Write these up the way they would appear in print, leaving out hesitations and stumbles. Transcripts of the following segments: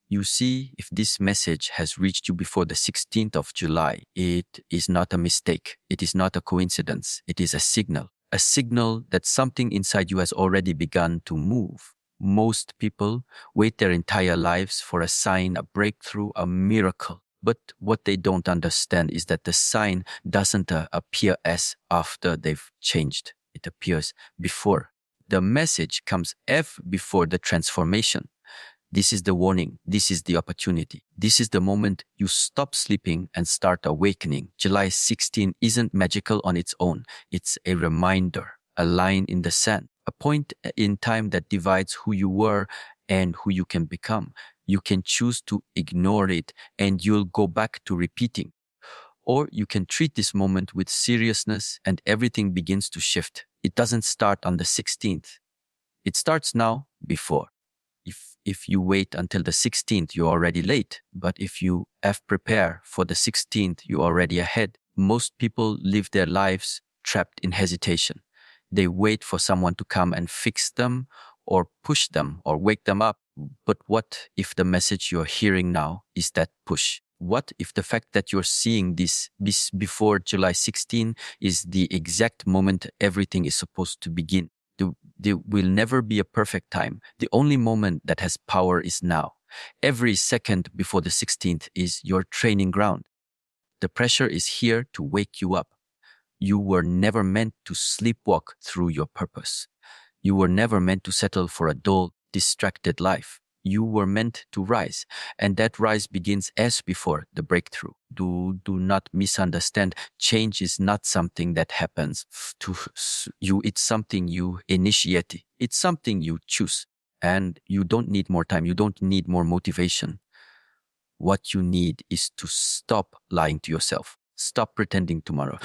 You see if this message has reached you before the 16th of July. It is not a mistake. It is not a coincidence. It is a signal that something inside you has already begun to move. Most people wait their entire lives for a sign, a breakthrough, a miracle. But what they don't understand is that the sign doesn't appear as after they've changed. It appears before. The message comes before the transformation. This is the warning. This is the opportunity. This is the moment you stop sleeping and start awakening. July 16 isn't magical on its own. It's a reminder, a line in the sand, a point in time that divides who you were and who you can become. You can choose to ignore it and you'll go back to repeating. Or you can treat this moment with seriousness and everything begins to shift. It doesn't start on the 16th. It starts now, before. If you wait until the 16th, you're already late. But if you have prepared for the 16th, you're already ahead. Most people live their lives trapped in hesitation. They wait for someone to come and fix them or push them or wake them up. But what if the message you're hearing now is that push? What if the fact that you're seeing this before July 16 is the exact moment everything is supposed to begin? There will never be a perfect time. The only moment that has power is now. Every second before the 16th is your training ground. The pressure is here to wake you up. You were never meant to sleepwalk through your purpose. You were never meant to settle for a dull, distracted life. You were meant to rise, and that rise begins as before the breakthrough. Do not misunderstand. Change is not something that happens to you. It's something you initiate. It's something you choose, and you don't need more time. You don't need more motivation. What you need is to stop lying to yourself. Stop pretending tomorrow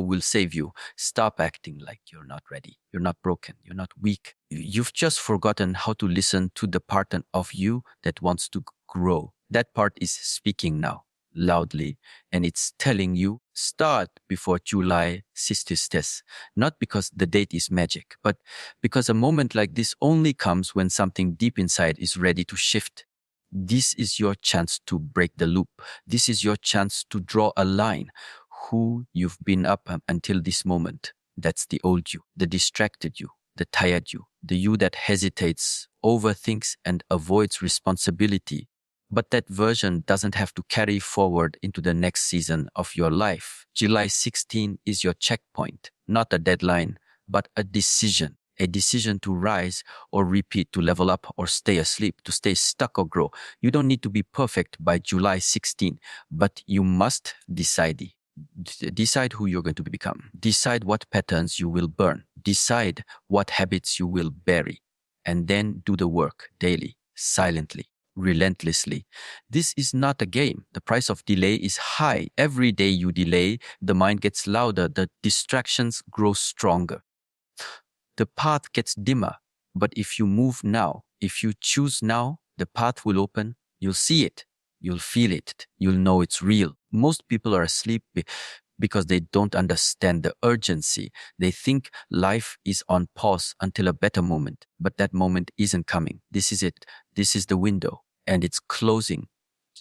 will save you. Stop acting like you're not ready. You're not broken. You're not weak. You've just forgotten how to listen to the part of you that wants to grow. That part is speaking now, loudly, and it's telling you, start before July 16th. Not because the date is magic, but because a moment like this only comes when something deep inside is ready to shift. This is your chance to break the loop. This is your chance to draw a line. Who you've been up until this moment. That's the old you, the distracted you, the tired you, the you that hesitates, overthinks, and avoids responsibility. But that version doesn't have to carry forward into the next season of your life. July 16 is your checkpoint, not a deadline, but a decision. A decision to rise or repeat, to level up or stay asleep, to stay stuck or grow. You don't need to be perfect by July 16, but you must decide who you're going to become. Decide what patterns you will burn. Decide what habits you will bury. And then do the work daily, silently, relentlessly. This is not a game. The price of delay is high. Every day you delay, the mind gets louder. The distractions grow stronger. The path gets dimmer. But if you move now, if you choose now, the path will open. You'll see it. You'll feel it. You'll know it's real. Most people are asleep because they don't understand the urgency. They think life is on pause until a better moment, but that moment isn't coming. This is it. This is the window, and it's closing.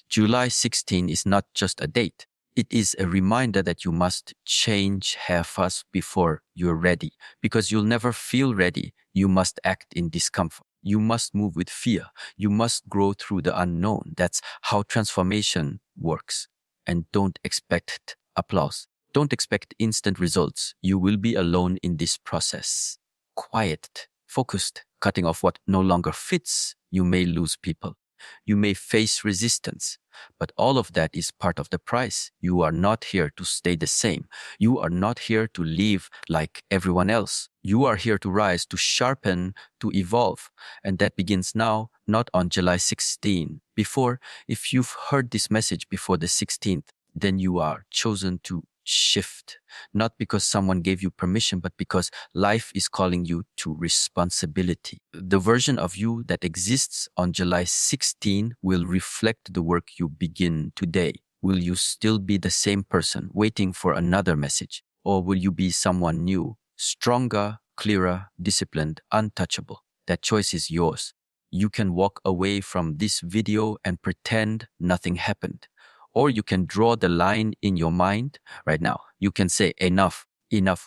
July 16 is not just a date. It is a reminder that you must change fast before you're ready, because you'll never feel ready. You must act in discomfort. You must move with fear. You must grow through the unknown. That's how transformation works. And don't expect applause. Don't expect instant results. You will be alone in this process. Quiet, focused, cutting off what no longer fits. You may lose people. You may face resistance, but all of that is part of the price. You are not here to stay the same. You are not here to live like everyone else. You are here to rise, to sharpen, to evolve. And that begins now, not on July 16. If you've heard this message before the 16th, then you are chosen to shift, not because someone gave you permission, but because life is calling you to responsibility. The version of you that exists on July 16 will reflect the work you begin today. Will you still be the same person waiting for another message? Or will you be someone new, stronger, clearer, disciplined, untouchable? That choice is yours. You can walk away from this video and pretend nothing happened. Or you can draw the line in your mind right now. You can say, enough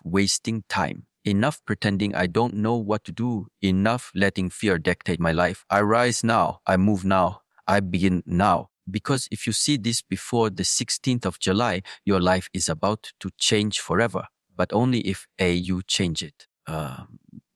wasting time, enough pretending I don't know what to do, enough letting fear dictate my life. I rise now, I move now, I begin now. Because if you see this before the 16th of July, your life is about to change forever, but only if you change it.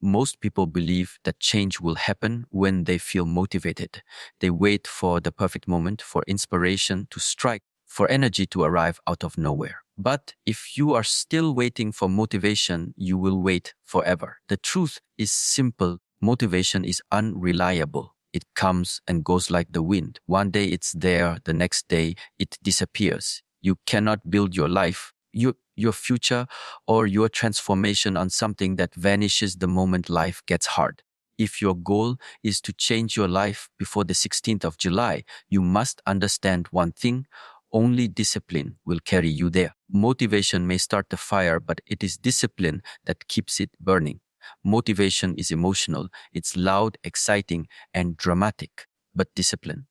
Most people believe that change will happen when they feel motivated. They wait for the perfect moment, for inspiration to strike, for energy to arrive out of nowhere. But if you are still waiting for motivation, you will wait forever. The truth is simple. Motivation is unreliable. It comes and goes like the wind. One day it's there, the next day it disappears. You cannot build your life, your future, or your transformation on something that vanishes the moment life gets hard. If your goal is to change your life before the 16th of July, you must understand one thing: only discipline will carry you there. Motivation may start the fire, but it is discipline that keeps it burning. Motivation is emotional, it's loud, exciting, and dramatic. But discipline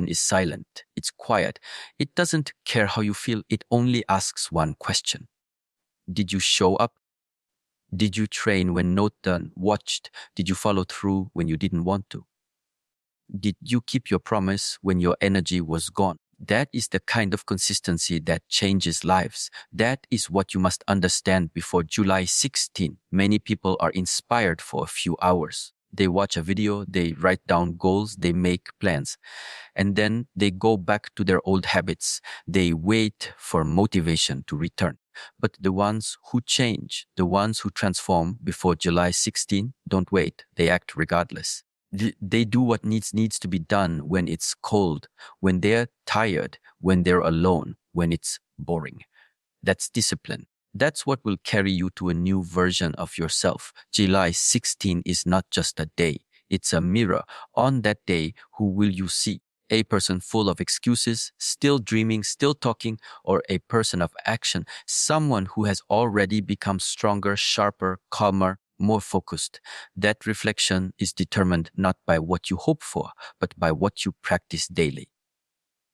is silent, it's quiet. It doesn't care how you feel, it only asks one question: did you show up? Did you train when not done watched? Did you follow through when you didn't want to? Did you keep your promise when your energy was gone? That is the kind of consistency that changes lives. That is what you must understand before July 16. Many people are inspired for a few hours. They watch a video, they write down goals, they make plans, and then they go back to their old habits. They wait for motivation to return. But the ones who change, the ones who transform before July 16, don't wait. They act regardless. They do what needs to be done when it's cold, when they're tired, when they're alone, when it's boring. That's discipline. That's what will carry you to a new version of yourself. July 16 is not just a day, it's a mirror. On that day, who will you see? A person full of excuses, still dreaming, still talking, or a person of action, someone who has already become stronger, sharper, calmer, more focused. That reflection is determined not by what you hope for, but by what you practice daily.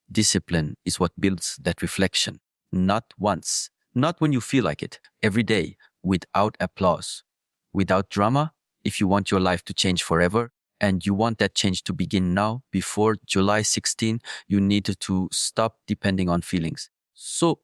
Discipline is what builds that reflection. Not once, not when you feel like it, every day, without applause, without drama. If you want your life to change forever, and you want that change to begin now, before July 16, you need to stop depending on feelings. So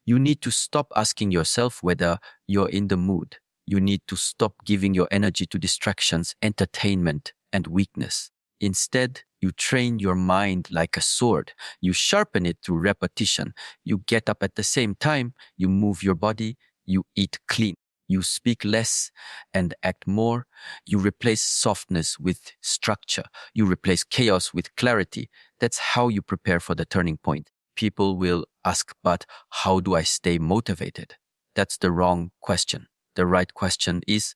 you need to stop asking yourself whether you're in the mood. You need to stop giving your energy to distractions, entertainment, and weakness. Instead, you train your mind like a sword. You sharpen it through repetition. You get up at the same time. You move your body. You eat clean. You speak less and act more. You replace softness with structure. You replace chaos with clarity. That's how you prepare for the turning point. People will ask, but how do I stay motivated? That's the wrong question. The right question is,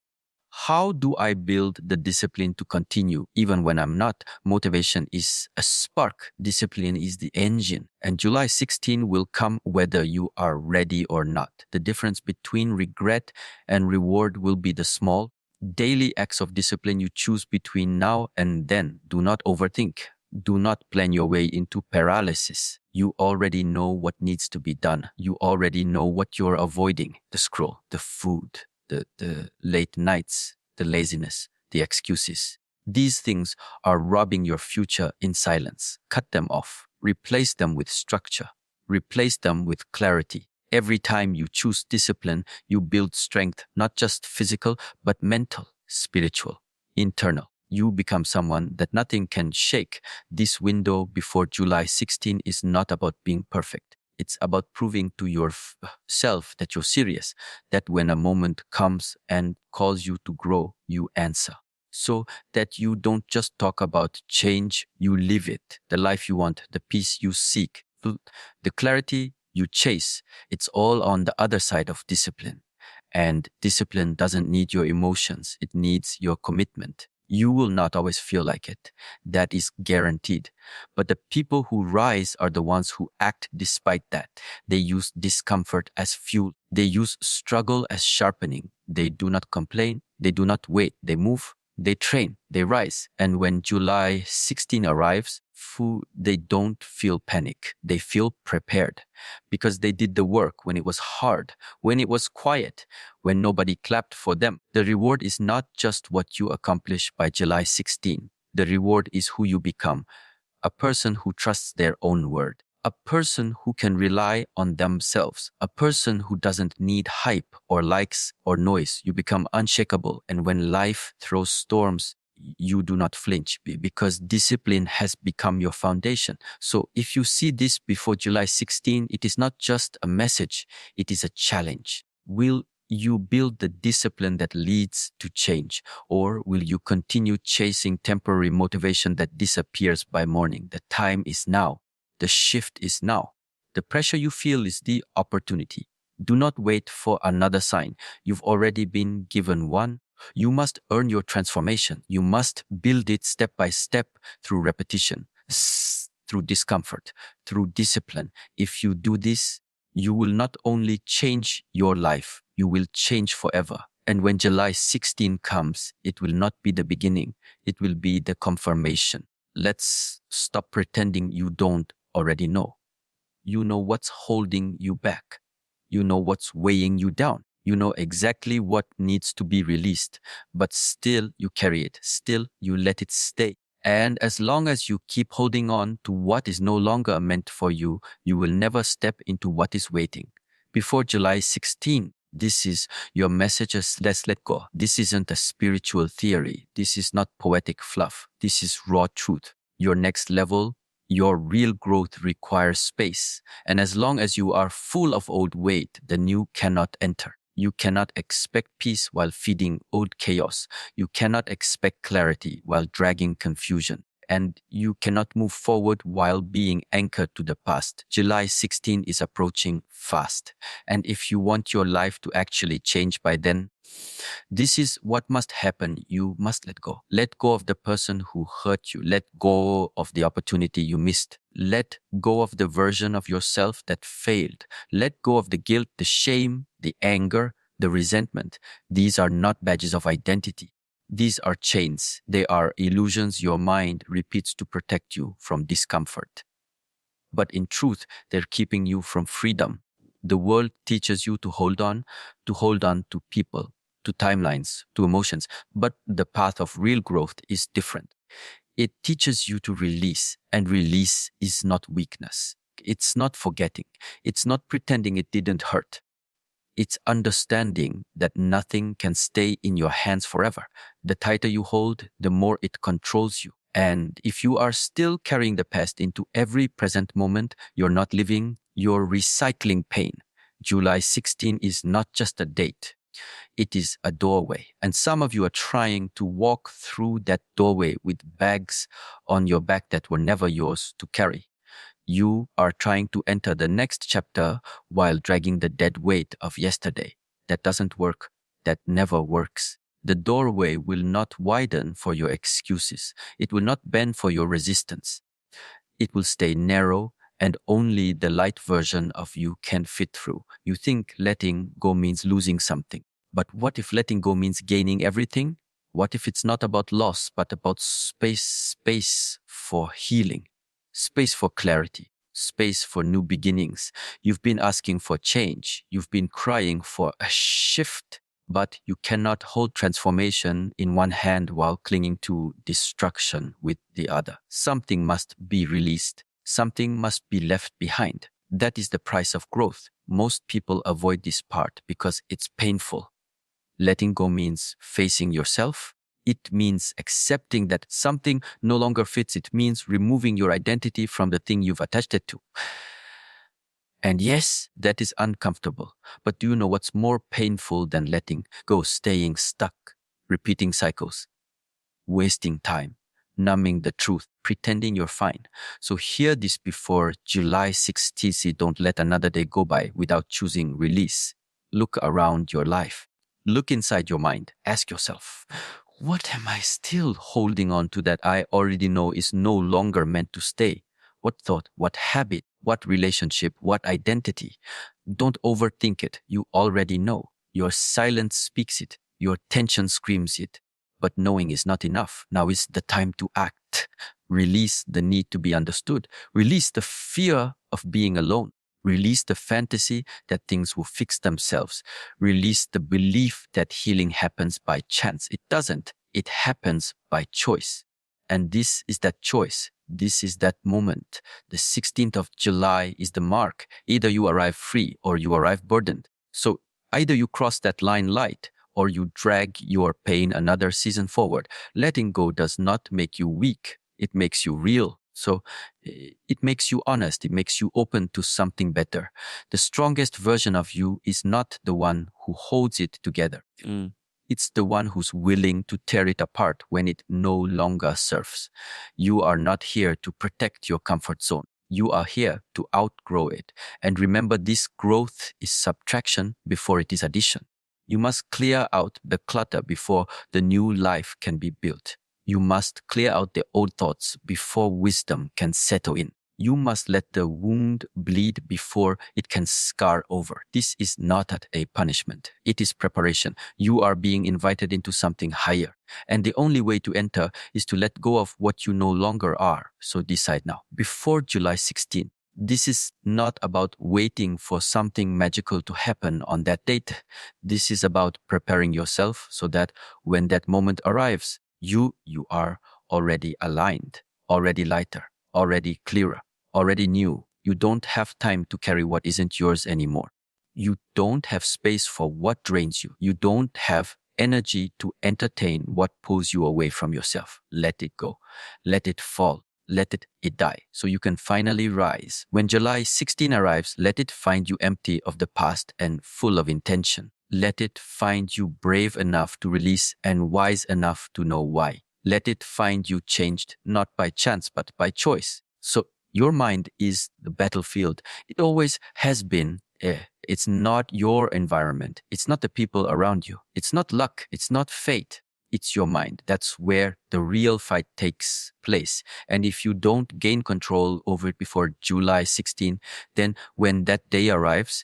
how do I build the discipline to continue even when I'm not? Motivation is a spark. Discipline is the engine. And July 16 will come whether you are ready or not. The difference between regret and reward will be the small, daily acts of discipline you choose between now and then. Do not overthink. Do not plan your way into paralysis. You already know what needs to be done. You already know what you're avoiding: the scroll, the food, the late nights, the laziness, the excuses. These things are robbing your future in silence. Cut them off. Replace them with structure. Replace them with clarity. Every time you choose discipline, you build strength, not just physical, but mental, spiritual, internal. You become someone that nothing can shake. This window before July 16 is not about being perfect. It's about proving to yourself that you're serious, that when a moment comes and calls you to grow, you answer. So that you don't just talk about change, you live it. The life you want, the peace you seek, the clarity you chase. It's all on the other side of discipline. And discipline doesn't need your emotions, it needs your commitment. You will not always feel like it. That is guaranteed. But the people who rise are the ones who act despite that. They use discomfort as fuel. They use struggle as sharpening. They do not complain. They do not wait. They move. They train, they rise. And when July 16 arrives, they don't feel panic. They feel prepared because they did the work when it was hard, when it was quiet, when nobody clapped for them. The reward is not just what you accomplish by July 16. The reward is who you become, a person who trusts their own word, a person who can rely on themselves, a person who doesn't need hype or likes or noise. You become unshakable. And when life throws storms, you do not flinch because discipline has become your foundation. So if you see this before July 16, it is not just a message, it is a challenge. Will you build the discipline that leads to change? Or will you continue chasing temporary motivation that disappears by morning? The time is now. The shift is now. The pressure you feel is the opportunity. Do not wait for another sign. You've already been given one. You must earn your transformation. You must build it step by step through repetition, through discomfort, through discipline. If you do this, you will not only change your life, you will change forever. And when July 16 comes, it will not be the beginning, it will be the confirmation. Let's stop pretending you don't already know. You know what's holding you back. You know what's weighing you down. You know exactly what needs to be released, but still you carry it. Still you let it stay. And as long as you keep holding on to what is no longer meant for you, you will never step into what is waiting. Before July 16, this is your message as let's let go. This isn't a spiritual theory. This is not poetic fluff. This is raw truth. Your next level, your real growth requires space. And as long as you are full of old weight, the new cannot enter. You cannot expect peace while feeding old chaos. You cannot expect clarity while dragging confusion. And you cannot move forward while being anchored to the past. July 16 is approaching fast. And if you want your life to actually change by then, this is what must happen. You must let go. Let go of the person who hurt you. Let go of the opportunity you missed. Let go of the version of yourself that failed. Let go of the guilt, the shame, the anger, the resentment. These are not badges of identity. These are chains. They are illusions your mind repeats to protect you from discomfort. But in truth, they're keeping you from freedom. The world teaches you to hold on to people, to timelines, to emotions. But the path of real growth is different. It teaches you to release, and release is not weakness. It's not forgetting. It's not pretending it didn't hurt. It's understanding that nothing can stay in your hands forever. The tighter you hold, the more it controls you. And if you are still carrying the past into every present moment, you're not living, you're recycling pain. July 16 is not just a date. It is a doorway. And some of you are trying to walk through that doorway with bags on your back that were never yours to carry. You are trying to enter the next chapter while dragging the dead weight of yesterday. That doesn't work. That never works. The doorway will not widen for your excuses. It will not bend for your resistance. It will stay narrow, and only the light version of you can fit through. You think letting go means losing something. But what if letting go means gaining everything? What if it's not about loss, but about space for healing, space for clarity, space for new beginnings? You've been asking for change. You've been crying for a shift. But you cannot hold transformation in one hand while clinging to destruction with the other. Something must be released. Something must be left behind. That is the price of growth. Most people avoid this part because it's painful. Letting go means facing yourself. It means accepting that something no longer fits. It means removing your identity from the thing you've attached it to. And yes, that is uncomfortable. But do you know what's more painful than letting go? Staying stuck, repeating cycles, wasting time, numbing the truth, pretending you're fine. So hear this before July 16th. Don't let another day go by without choosing release. Look around your life. Look inside your mind. Ask yourself, what am I still holding on to that I already know is no longer meant to stay? What thought, what habit, what relationship, what identity? Don't overthink it. You already know. Your silence speaks it. Your tension screams it. But knowing is not enough. Now is the time to act. Release the need to be understood. Release the fear of being alone. Release the fantasy that things will fix themselves. Release the belief that healing happens by chance. It doesn't. It happens by choice. And this is that choice. This is that moment. The 16th of July is the mark. Either you arrive free or you arrive burdened. So either you cross that line light or you drag your pain another season forward. Letting go does not make you weak. It makes you real. So it makes you honest. It makes you open to something better. The strongest version of you is not the one who holds it together. It's the one who's willing to tear it apart when it no longer serves. You are not here to protect your comfort zone. You are here to outgrow it. And remember, this growth is subtraction before it is addition. You must clear out the clutter before the new life can be built. You must clear out the old thoughts before wisdom can settle in. You must let the wound bleed before it can scar over. This is not a punishment. It is preparation. You are being invited into something higher. And the only way to enter is to let go of what you no longer are. So decide now. Before July 16, this is not about waiting for something magical to happen on that date. This is about preparing yourself so that when that moment arrives, you are already aligned, already lighter, already clearer, already new. You don't have time to carry what isn't yours anymore. You don't have space for what drains you. You don't have energy to entertain what pulls you away from yourself. Let it go. Let it fall. Let it die so you can finally rise. When July 16 arrives, let it find you empty of the past and full of intention. Let it find you brave enough to release and wise enough to know why. Let it find you changed not by chance but by choice. So your mind is the battlefield. It always has been. It's not your environment. It's not the people around you. It's not luck. It's not fate. It's your mind. That's where the real fight takes place. And if you don't gain control over it before July 16, then when that day arrives,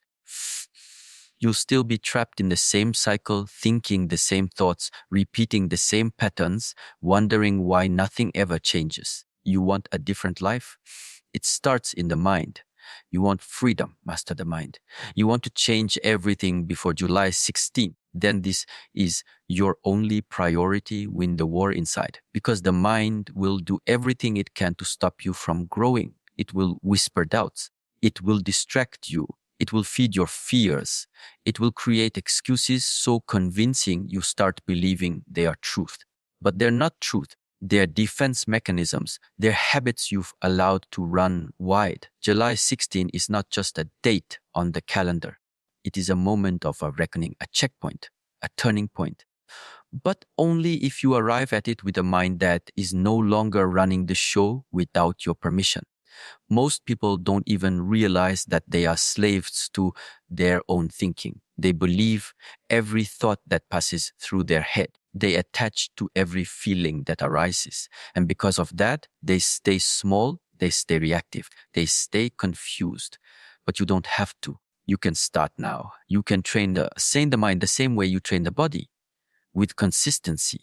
you'll still be trapped in the same cycle, thinking the same thoughts, repeating the same patterns, wondering why nothing ever changes. You want a different life? It starts in the mind. You want freedom, master the mind. You want to change everything before July 16. Then this is your only priority. Win the war inside, because the mind will do everything it can to stop you from growing. It will whisper doubts. It will distract you. It will feed your fears. It will create excuses so convincing you start believing they are truth. But they're not truth. They're defense mechanisms. They're habits you've allowed to run wide. July 16 is not just a date on the calendar. It is a moment of a reckoning, a checkpoint, a turning point. But only if you arrive at it with a mind that is no longer running the show without your permission. Most people don't even realize that they are slaves to their own thinking. They believe every thought that passes through their head. They attach to every feeling that arises. And because of that, they stay small, they stay reactive, they stay confused. But you don't have to. You can start now. You can train the mind the same way you train the body, with consistency,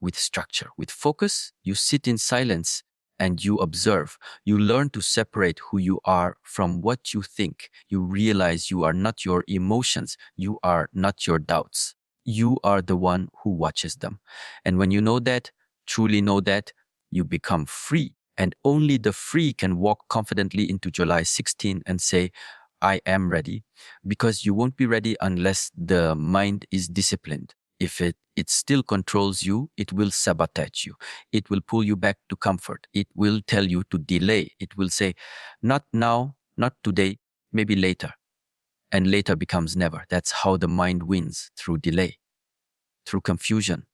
with structure, with focus. You sit in silence and you observe. You learn to separate who you are from what you think. You realize you are not your emotions. You are not your doubts. You are the one who watches them. And when you know that, truly know that, you become free. And only the free can walk confidently into July 16 and say, I am ready. Because you won't be ready unless the mind is disciplined. If it still controls you, it will sabotage you. It will pull you back to comfort. It will tell you to delay. It will say, not now, not today, maybe later. And later becomes never. That's how the mind wins, through delay, through confusion,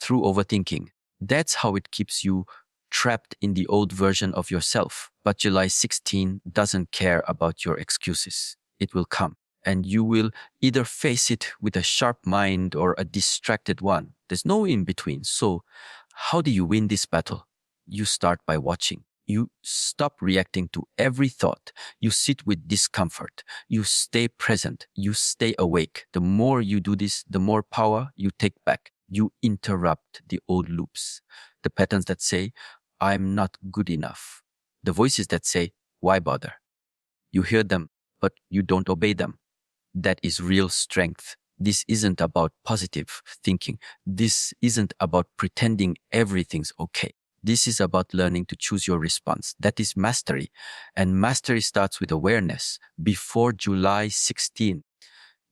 through overthinking. That's how it keeps you trapped in the old version of yourself. But July 16 doesn't care about your excuses. It will come. And you will either face it with a sharp mind or a distracted one. There's no in between. So how do you win this battle? You start by watching. You stop reacting to every thought. You sit with discomfort. You stay present. You stay awake. The more you do this, the more power you take back. You interrupt the old loops, the patterns that say, I'm not good enough, the voices that say, why bother? You hear them, but you don't obey them. That is real strength. This isn't about positive thinking. This isn't about pretending everything's okay. This is about learning to choose your response. That is mastery. And mastery starts with awareness. Before July 16,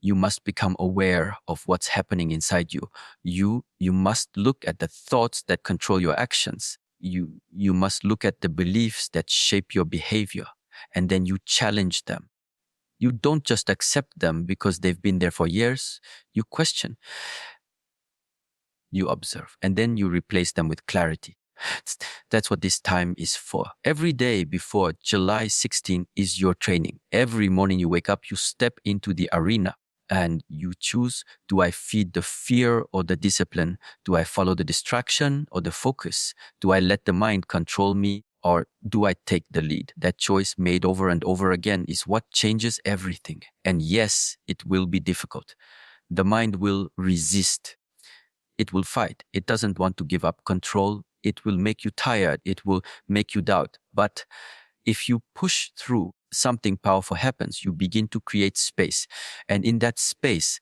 you must become aware of what's happening inside you. You must look at the thoughts that control your actions. You must look at the beliefs that shape your behavior. And then you challenge them. You don't just accept them because they've been there for years. You question, you observe, and then you replace them with clarity. That's what this time is for. Every day before July 16 is your training. Every morning you wake up, you step into the arena and you choose, do I feed the fear or the discipline? Do I follow the distraction or the focus? Do I let the mind control me or do I take the lead? That choice made over and over again is what changes everything. And yes, it will be difficult. The mind will resist. It will fight. It doesn't want to give up control. It will make you tired. It will make you doubt. But if you push through, something powerful happens. You begin to create space. And in that space,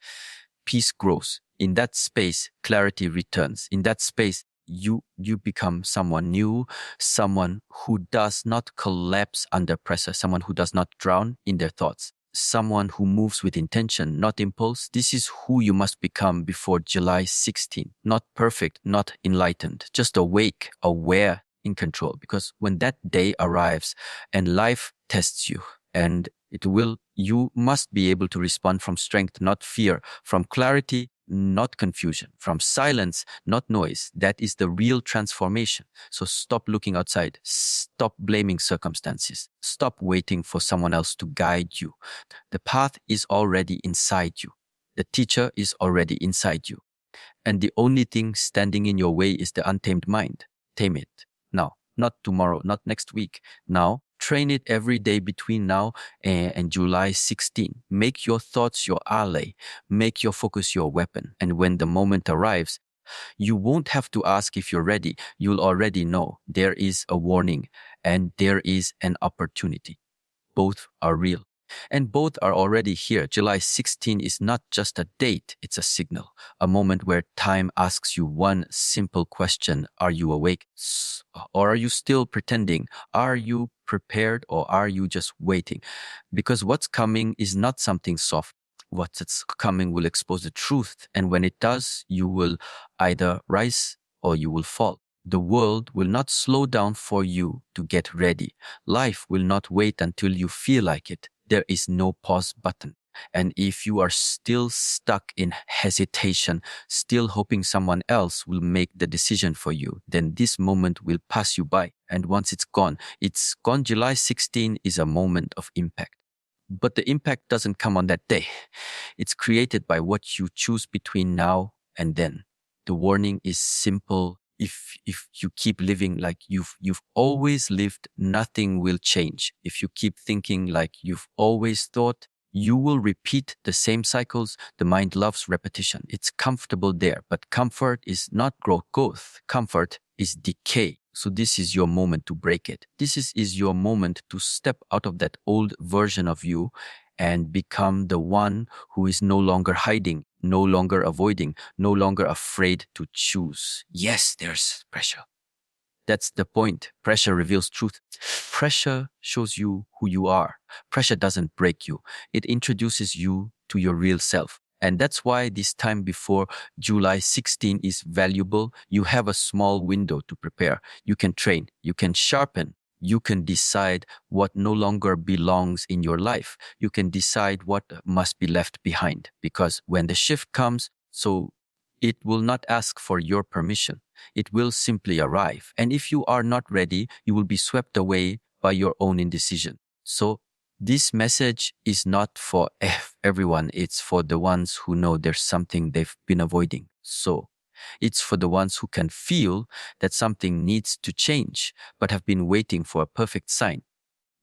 peace grows. In that space, clarity returns. In that space, you become someone new, someone who does not collapse under pressure, someone who does not drown in their thoughts, someone who moves with intention, not impulse. This is who you must become before July 16. Not perfect, not enlightened, just awake, aware, in control. Because when that day arrives and life tests you, and you must be able to respond from strength, not fear, from clarity, not confusion, from silence, not noise. That is the real transformation. So stop looking outside. Stop blaming circumstances. Stop waiting for someone else to guide you. The path is already inside you. The teacher is already inside you. And the only thing standing in your way is the untamed mind. Tame it now, not tomorrow, not next week. Now, train it every day between now and July 16. Make your thoughts your ally. Make your focus your weapon. And when the moment arrives, you won't have to ask if you're ready. You'll already know there is a warning and there is an opportunity. Both are real. And both are already here. July 16 is not just a date, it's a signal, a moment where time asks you one simple question. Are you awake? Or are you still pretending? Are you prepared or are you just waiting? Because what's coming is not something soft. What's coming will expose the truth. And when it does, you will either rise or you will fall. The world will not slow down for you to get ready. Life will not wait until you feel like it. There is no pause button. And if you are still stuck in hesitation, still hoping someone else will make the decision for you, then this moment will pass you by. And once it's gone. July 16 is a moment of impact. But the impact doesn't come on that day. It's created by what you choose between now and then. The warning is simple. If you keep living like you've always lived, nothing will change. If you keep thinking like you've always thought, you will repeat the same cycles. The mind loves repetition. It's comfortable there, but comfort is not growth. Comfort is decay. So this is your moment to break it. This is your moment to step out of that old version of you and become the one who is no longer hiding, no longer avoiding, no longer afraid to choose. Yes, there's pressure. That's the point. Pressure reveals truth. Pressure shows you who you are. Pressure doesn't break you. It introduces you to your real self. And that's why this time before July 16 is valuable. You have a small window to prepare. You can train, you can sharpen, you can decide what no longer belongs in your life. You can decide what must be left behind. Because when the shift comes, so it will not ask for your permission. It will simply arrive. And if you are not ready, you will be swept away by your own indecision. So this message is not for everyone. It's for the ones who know there's something they've been avoiding. So it's for the ones who can feel that something needs to change, but have been waiting for a perfect sign.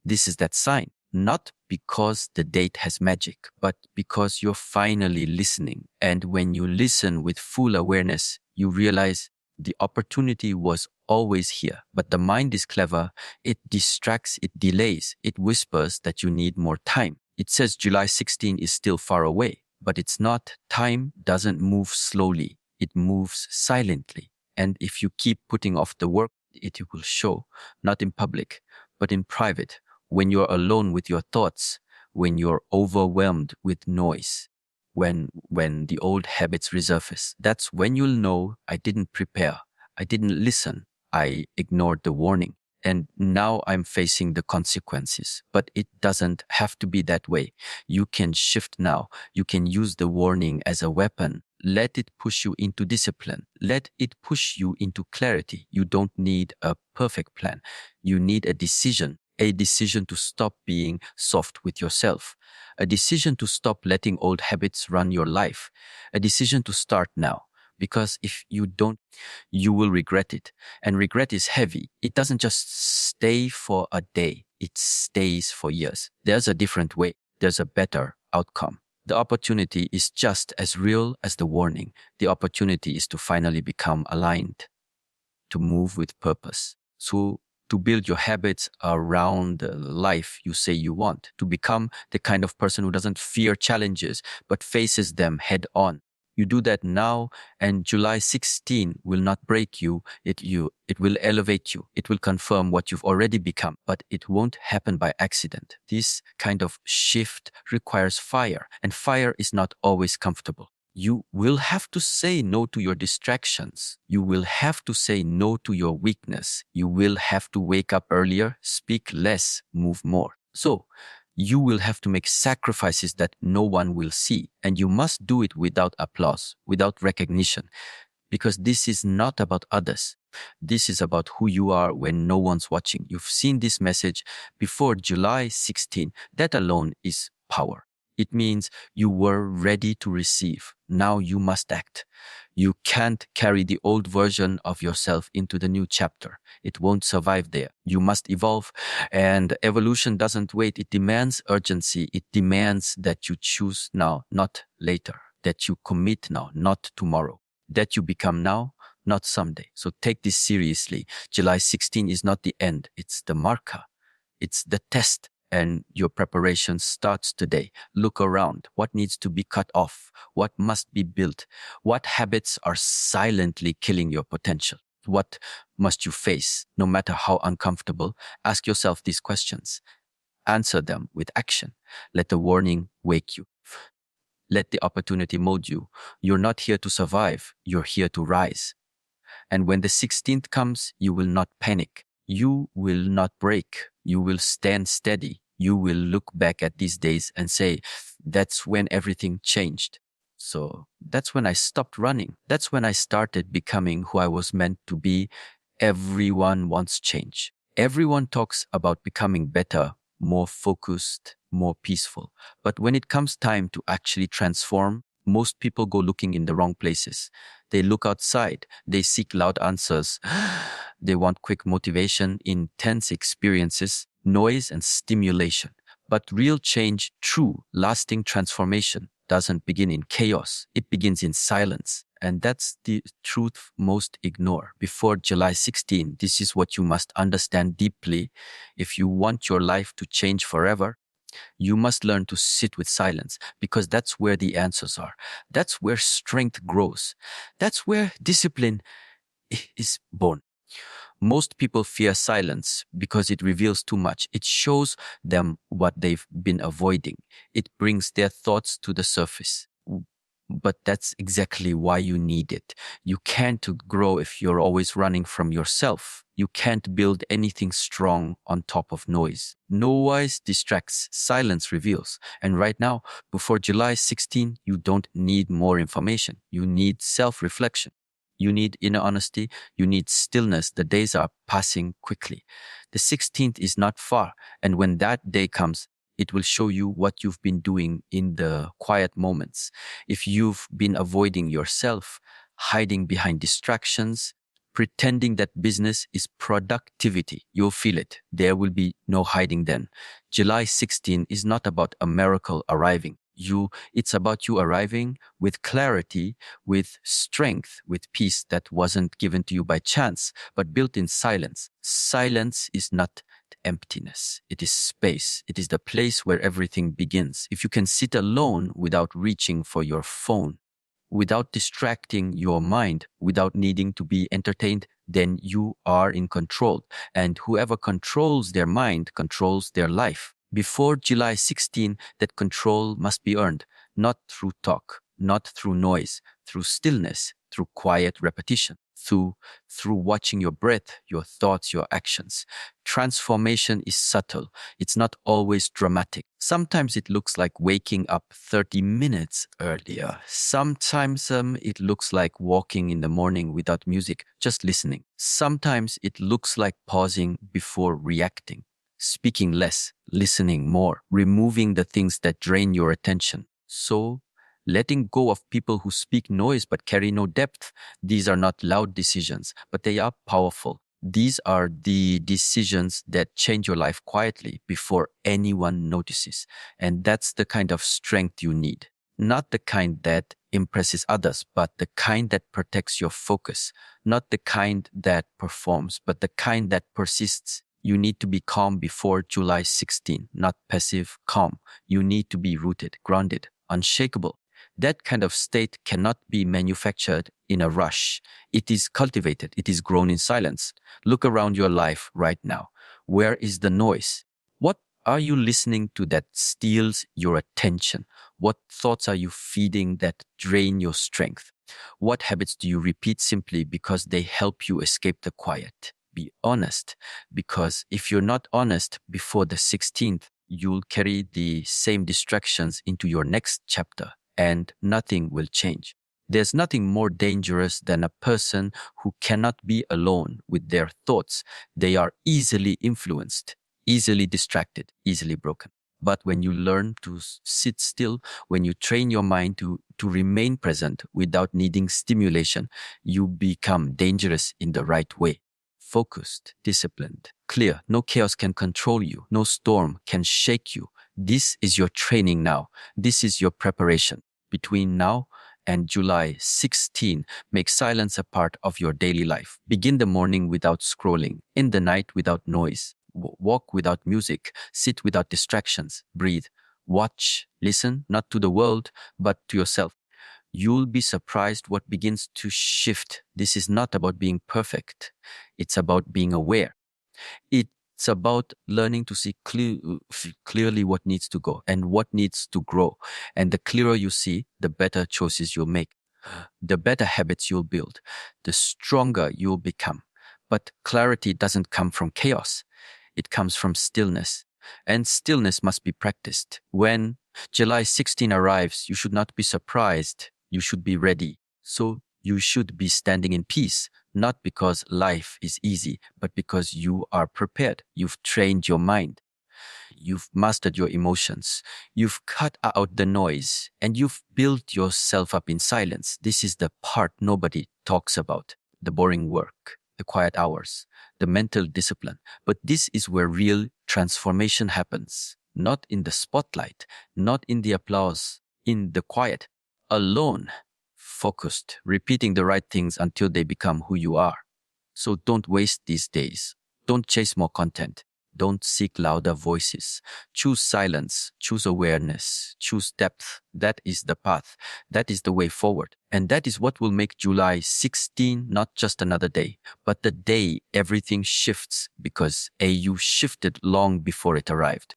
This is that sign, not because the date has magic, but because you're finally listening. And when you listen with full awareness, You realize the opportunity was always here, but the mind is clever. It distracts, it delays, it whispers that you need more time. It says July 16 is still far away, but it's not. Time doesn't move slowly. It moves silently. And if you keep putting off the work, it will show, not in public, but in private, when you're alone with your thoughts, when you're overwhelmed with noise, when the old habits resurface. That's when you'll know I didn't prepare. I didn't listen. I ignored the warning. And now I'm facing the consequences. But it doesn't have to be that way. You can shift now. You can use the warning as a weapon. Let it push you into discipline. Let it push you into clarity. You don't need a perfect plan. You need a decision to stop being soft with yourself, a decision to stop letting old habits run your life, a decision to start now. Because if you don't, you will regret it. And regret is heavy. It doesn't just stay for a day, it stays for years. There's a different way, there's a better outcome. The opportunity is just as real as the warning. The opportunity is to finally become aligned, to move with purpose. So to build your habits around the life you say you want, to become the kind of person who doesn't fear challenges, but faces them head on. You do that now, and July 16 will not break you. It will elevate you. It will confirm what you've already become, but it won't happen by accident. This kind of shift requires fire, and fire is not always comfortable. You will have to say no to your distractions. You will have to say no to your weakness. You will have to wake up earlier, speak less, move more. So, you will have to make sacrifices that no one will see, and you must do it without applause, without recognition, because this is not about others. This is about who you are when no one's watching. You've seen this message before July 16. That alone is power. It means you were ready to receive. Now you must act. You can't carry the old version of yourself into the new chapter. It won't survive there. You must evolve, and evolution doesn't wait. It demands urgency. It demands that you choose now, not later. That you commit now, not tomorrow. That you become now, not someday. So take this seriously. July 16 is not the end. It's the marker. It's the test. And your preparation starts today. Look around. What needs to be cut off? What must be built? What habits are silently killing your potential? What must you face, no matter how uncomfortable? Ask yourself these questions. Answer them with action. Let the warning wake you. Let the opportunity mold you. You're not here to survive. You're here to rise. And when the 16th comes, you will not panic. You will not break. You will stand steady. You will look back at these days and say, that's when everything changed. So that's when I stopped running. That's when I started becoming who I was meant to be. Everyone wants change. Everyone talks about becoming better, more focused, more peaceful. But when it comes time to actually transform, most people go looking in the wrong places. They look outside. They seek loud answers. They want quick motivation, intense experiences, noise and stimulation. But real change, true, lasting transformation doesn't begin in chaos. It begins in silence. And that's the truth most ignore. Before July 16, this is what you must understand deeply. If you want your life to change forever, you must learn to sit with silence, because that's where the answers are. That's where strength grows. That's where discipline is born. Most people fear silence because it reveals too much. It shows them what they've been avoiding. It brings their thoughts to the surface. But that's exactly why you need it. You can't grow if you're always running from yourself. You can't build anything strong on top of noise. Noise distracts, silence reveals. And right now, before July 16, you don't need more information. You need self-reflection. You need inner honesty. You need stillness. The days are passing quickly. The 16th is not far. And when that day comes, it will show you what you've been doing in the quiet moments. If you've been avoiding yourself, hiding behind distractions, pretending that business is productivity, you'll feel it. There will be no hiding then. July 16 is not about a miracle arriving. It's about you arriving with clarity, with strength, with peace that wasn't given to you by chance, but built in silence. Silence is not emptiness. It is space. It is the place where everything begins. If you can sit alone without reaching for your phone, without distracting your mind, without needing to be entertained, then you are in control. And whoever controls their mind controls their life. Before July 16, that control must be earned, not through talk, not through noise, through stillness, through quiet repetition, through watching your breath, your thoughts, your actions. Transformation is subtle. It's not always dramatic. Sometimes it looks like waking up 30 minutes earlier. Sometimes it looks like walking in the morning without music, just listening. Sometimes it looks like pausing before reacting, speaking less, listening more, removing the things that drain your attention. So, letting go of people who speak noise but carry no depth. These are not loud decisions, but they are powerful. These are the decisions that change your life quietly before anyone notices. And that's the kind of strength you need. Not the kind that impresses others, but the kind that protects your focus. Not the kind that performs, but the kind that persists. You need to be calm before July 16, not passive calm. You need to be rooted, grounded, unshakable. That kind of state cannot be manufactured in a rush. It is cultivated. It is grown in silence. Look around your life right now. Where is the noise? What are you listening to that steals your attention? What thoughts are you feeding that drain your strength? What habits do you repeat simply because they help you escape the quiet? Be honest, because if you're not honest before the 16th, you'll carry the same distractions into your next chapter and nothing will change. There's nothing more dangerous than a person who cannot be alone with their thoughts. They are easily influenced, easily distracted, easily broken. But when you learn to sit still, when you train your mind to remain present without needing stimulation, you become dangerous in the right way. Focused, disciplined, clear. No chaos can control you. No storm can shake you. This is your training now. This is your preparation. Between now and July 16, make silence a part of your daily life. Begin the morning without scrolling, in the night without noise, walk without music, sit without distractions, breathe, watch, listen, not to the world, but to yourself. You'll be surprised what begins to shift. This is not about being perfect. It's about being aware. It's about learning to see clearly what needs to go and what needs to grow. And the clearer you see, the better choices you'll make, the better habits you'll build, the stronger you'll become. But clarity doesn't come from chaos. It comes from stillness. And stillness must be practiced. When July 16 arrives, you should not be surprised. You should be ready. So you should be standing in peace, not because life is easy, but because you are prepared. You've trained your mind. You've mastered your emotions. You've cut out the noise and you've built yourself up in silence. This is the part nobody talks about. The boring work, the quiet hours, the mental discipline. But this is where real transformation happens. Not in the spotlight, not in the applause, in the quiet, alone, focused, repeating the right things until they become who you are. So don't waste these days. Don't chase more content. Don't seek louder voices. Choose silence, choose awareness, choose depth. That is the path. That is the way forward. And that is what will make July 16 not just another day, but the day everything shifts because AU shifted long before it arrived.